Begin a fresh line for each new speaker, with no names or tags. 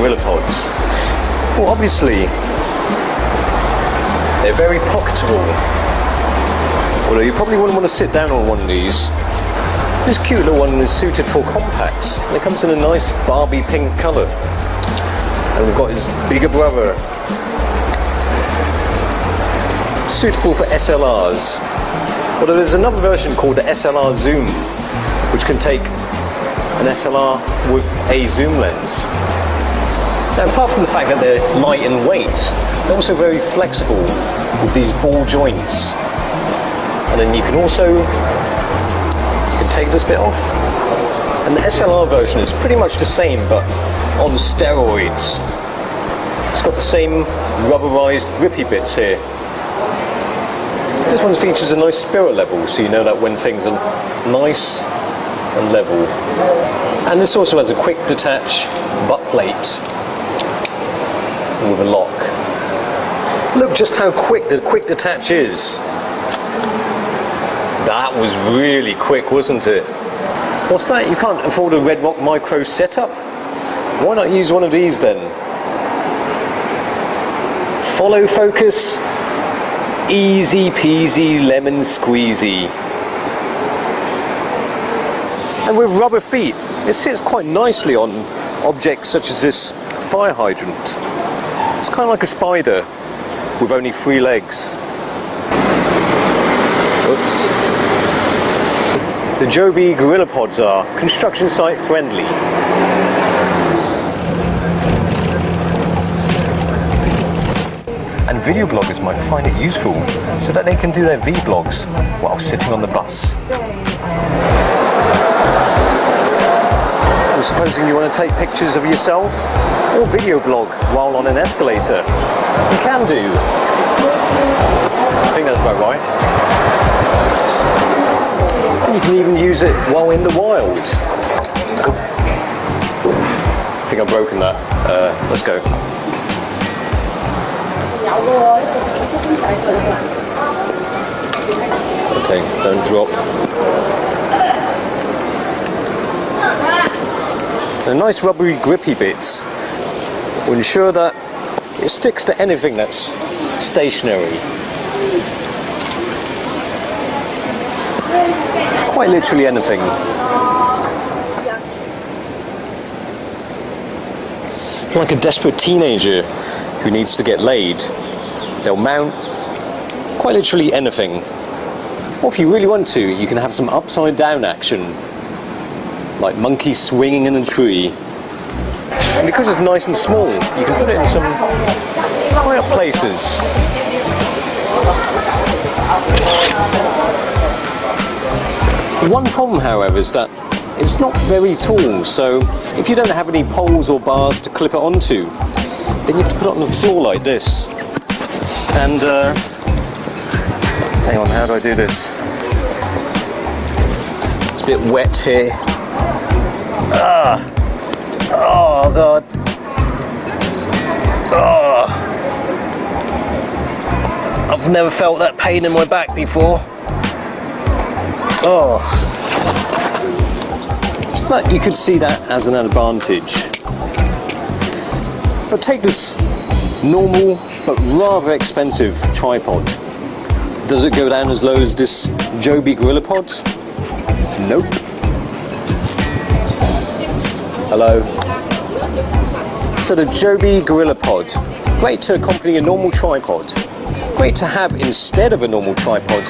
GorillaPods? Well, obviously, they're very pocketable. Although you probably wouldn't want to sit down on one of these. This cute little one is suited for compacts. And it comes in a nice Barbie pink colour. And we've got his bigger brother. Suitable for SLRs. Although there's another version called the SLR Zoom, which can take an SLR with a zoom lens. Now, apart from the fact that they're light in weight, they're also very flexible with these ball joints. And then you can take this bit off. And the SLR version is pretty much the same, but on steroids. It's got the same rubberized grippy bits here. This one features a nice spirit level, so you know that when things are nice and level. And this also has a quick detach butt plate with a lock. Look just how quick the quick detach is. That was really quick, wasn't it? What's that? You can't afford a Red Rock Micro setup? Why not use one of these then? Follow focus, easy peasy lemon squeezy. And with rubber feet, it sits quite nicely on objects such as this fire hydrant. It's kind of like a spider with only 3 legs. Oops. The Joby GorillaPods are construction site friendly. And video bloggers might find it useful so that they can do their vlogs while sitting on the bus. Well, supposing you want to take pictures of yourself or video blog while on an escalator, you can do. I think that's about right. And you can even use it while in the wild. I think I've broken that. Let's go. Okay, don't drop. The nice rubbery grippy bits will ensure that it sticks to anything that's stationary. Quite literally anything. It's like a desperate teenager who needs to get laid. They'll mount quite literally anything. Or if you really want to, you can have some upside down action, like monkeys swinging in a tree. And because it's nice and small, you can put it in some high up places. The one problem, however, is that it's not very tall, so if you don't have any poles or bars to clip it onto, then you have to put it on the floor like this. And, hang on, how do I do this? It's a bit wet here. Oh, God. I've never felt that pain in my back before. But you could see that as an advantage. But take this normal but rather expensive tripod. Does it go down as low as this Joby GorillaPod? Nope. Hello. So the Joby GorillaPod, great to accompany a normal tripod. Great to have instead of a normal tripod